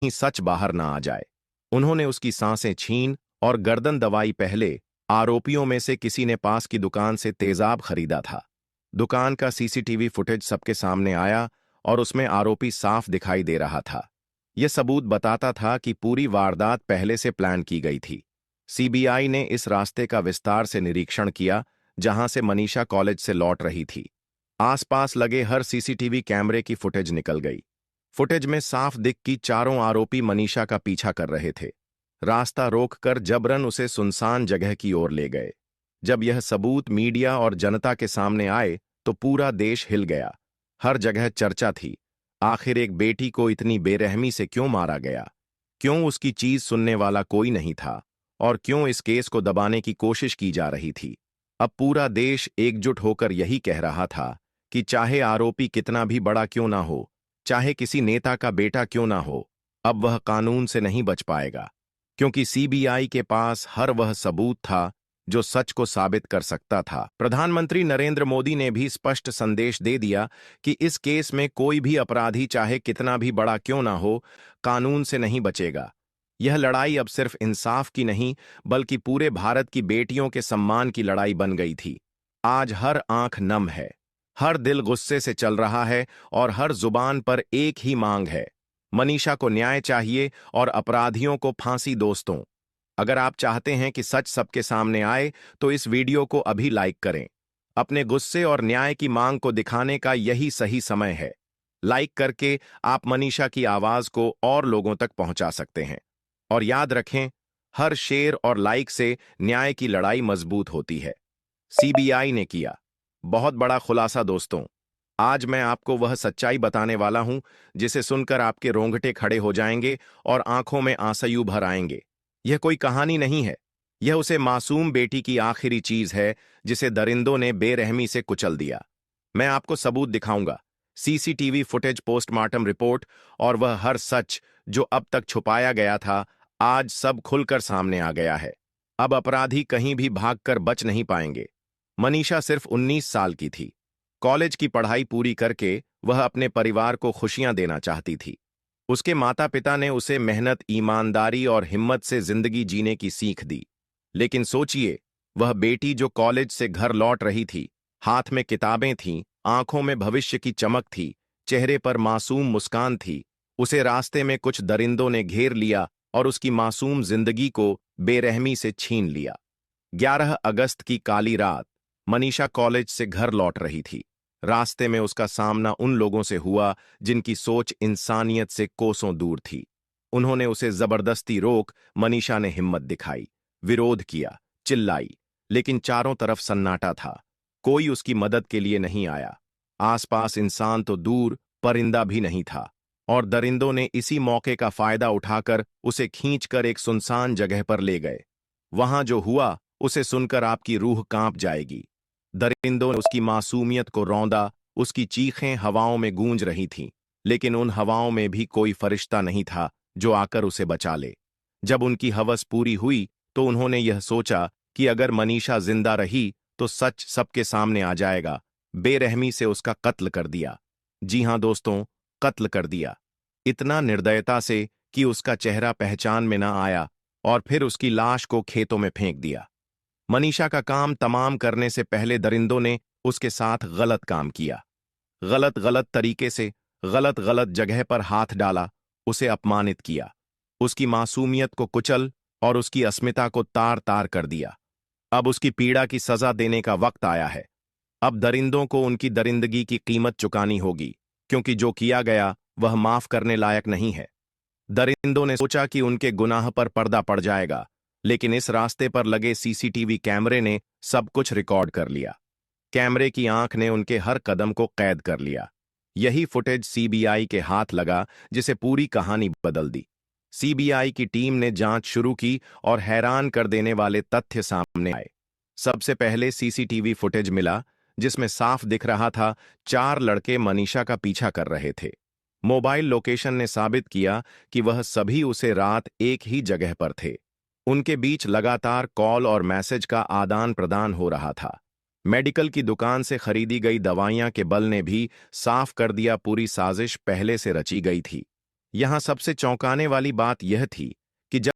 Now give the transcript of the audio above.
कहीं सच बाहर ना आ जाए। उन्होंने उसकी सांसें छीन और गर्दन दबाई। पहले आरोपियों में से किसी ने पास की दुकान से तेजाब खरीदा था। दुकान का सीसीटीवी फुटेज सबके सामने आया और उसमें आरोपी साफ दिखाई दे रहा था। यह सबूत बताता था कि पूरी वारदात पहले से प्लान की गई थी। सीबीआई ने इस रास्ते का विस्तार से निरीक्षण किया जहां से मनीषा कॉलेज से लौट रही थी। आसपास लगे हर सीसीटीवी कैमरे की फुटेज निकल गई। फुटेज में साफ दिख कि चारों आरोपी मनीषा का पीछा कर रहे थे। रास्ता रोककर जबरन उसे सुनसान जगह की ओर ले गए। जब यह सबूत मीडिया और जनता के सामने आए तो पूरा देश हिल गया। हर जगह चर्चा थी। आखिर एक बेटी को इतनी बेरहमी से क्यों मारा गया? क्यों उसकी चीज सुनने वाला कोई नहीं था? और क्यों इस केस को दबाने की कोशिश की जा रही थी? अब पूरा देश एकजुट होकर यही कह रहा था कि चाहे आरोपी कितना भी बड़ा क्यों ना हो, चाहे किसी नेता का बेटा क्यों ना हो, अब वह कानून से नहीं बच पाएगा। क्योंकि सीबीआई के पास हर वह सबूत था जो सच को साबित कर सकता था। प्रधानमंत्री नरेंद्र मोदी ने भी स्पष्ट संदेश दे दिया कि इस केस में कोई भी अपराधी चाहे कितना भी बड़ा क्यों ना हो, कानून से नहीं बचेगा। यह लड़ाई अब सिर्फ इंसाफ की नहीं, बल्कि पूरे भारत की बेटियों के सम्मान की लड़ाई बन गई थी। आज हर आंख नम है, हर दिल गुस्से से चल रहा है और हर जुबान पर एक ही मांग है, मनीषा को न्याय चाहिए और अपराधियों को फांसी। दोस्तों, अगर आप चाहते हैं कि सच सबके सामने आए तो इस वीडियो को अभी लाइक करें। अपने गुस्से और न्याय की मांग को दिखाने का यही सही समय है। लाइक करके आप मनीषा की आवाज को और लोगों तक पहुंचा सकते हैं। और याद रखें, हर शेयर और लाइक से न्याय की लड़ाई मजबूत होती है। सीबीआई ने किया बहुत बड़ा खुलासा। दोस्तों, आज मैं आपको वह सच्चाई बताने वाला हूं जिसे सुनकर आपके रोंगटे खड़े हो जाएंगे और आंखों में आंसू भर आएंगे। यह कोई कहानी नहीं है, यह उसे मासूम बेटी की आखिरी चीज है जिसे दरिंदों ने बेरहमी से कुचल दिया। मैं आपको सबूत दिखाऊंगा, सीसीटीवी फुटेज, पोस्टमार्टम रिपोर्ट और वह हर सच जो अब तक छुपाया गया था। आज सब खुलकर सामने आ गया है। अब अपराधी कहीं भी भागकर बच नहीं पाएंगे। मनीषा सिर्फ 19 साल की थी। कॉलेज की पढ़ाई पूरी करके वह अपने परिवार को खुशियां देना चाहती थी। उसके माता पिता ने उसे मेहनत, ईमानदारी और हिम्मत से जिंदगी जीने की सीख दी। लेकिन सोचिए, वह बेटी जो कॉलेज से घर लौट रही थी, हाथ में किताबें थीं, आंखों में भविष्य की चमक थी, चेहरे पर मासूम मुस्कान थी, उसे रास्ते में कुछ दरिंदों ने घेर लिया और उसकी मासूम जिंदगी को बेरहमी से छीन लिया। 11 अगस्त की काली रात मनीषा कॉलेज से घर लौट रही थी। रास्ते में उसका सामना उन लोगों से हुआ जिनकी सोच इंसानियत से कोसों दूर थी। उन्होंने उसे जबरदस्ती रोक। मनीषा ने हिम्मत दिखाई, विरोध किया, चिल्लाई, लेकिन चारों तरफ सन्नाटा था। कोई उसकी मदद के लिए नहीं आया। आसपास इंसान तो दूर, परिंदा भी नहीं था। और दरिंदों ने इसी मौके का फायदा उठाकर उसे खींचकर एक सुनसान जगह पर ले गए। वहां जो हुआ उसे सुनकर आपकी रूह कांप जाएगी। दरिंदों ने उसकी मासूमियत को रौंदा। उसकी चीखें हवाओं में गूंज रही थीं, लेकिन उन हवाओं में भी कोई फरिश्ता नहीं था जो आकर उसे बचा ले। जब उनकी हवस पूरी हुई तो उन्होंने यह सोचा कि अगर मनीषा जिंदा रही तो सच सबके सामने आ जाएगा। बेरहमी से उसका कत्ल कर दिया। जी हां दोस्तों, कत्ल कर दिया। इतना निर्दयता से कि उसका चेहरा पहचान में ना आया, और फिर उसकी लाश को खेतों में फेंक दिया। मनीषा का काम तमाम करने से पहले दरिंदों ने उसके साथ गलत काम किया। गलत गलत तरीके से, गलत गलत जगह पर हाथ डाला, उसे अपमानित किया, उसकी मासूमियत को कुचल और उसकी अस्मिता को तार तार कर दिया। अब उसकी पीड़ा की सजा देने का वक्त आया है। अब दरिंदों को उनकी दरिंदगी की कीमत चुकानी होगी, क्योंकि जो किया गया वह माफ करने लायक नहीं है। दरिंदों ने सोचा कि उनके गुनाह पर पर्दा पड़ जाएगा, लेकिन इस रास्ते पर लगे सीसीटीवी कैमरे ने सब कुछ रिकॉर्ड कर लिया। कैमरे की आंख ने उनके हर कदम को कैद कर लिया। यही फुटेज सीबीआई के हाथ लगा, जिसे पूरी कहानी बदल दी। सीबीआई की टीम ने जांच शुरू की और हैरान कर देने वाले तथ्य सामने आए। सबसे पहले सीसीटीवी फुटेज मिला जिसमें साफ दिख रहा था 4 लड़के मनीषा का पीछा कर रहे थे। मोबाइल लोकेशन ने साबित किया कि वह सभी उसे रात एक ही जगह पर थे। उनके बीच लगातार कॉल और मैसेज का आदान प्रदान हो रहा था। मेडिकल की दुकान से खरीदी गई दवाइयां के बल ने भी साफ कर दिया पूरी साजिश पहले से रची गई थी। यहां सबसे चौंकाने वाली बात यह थी कि जब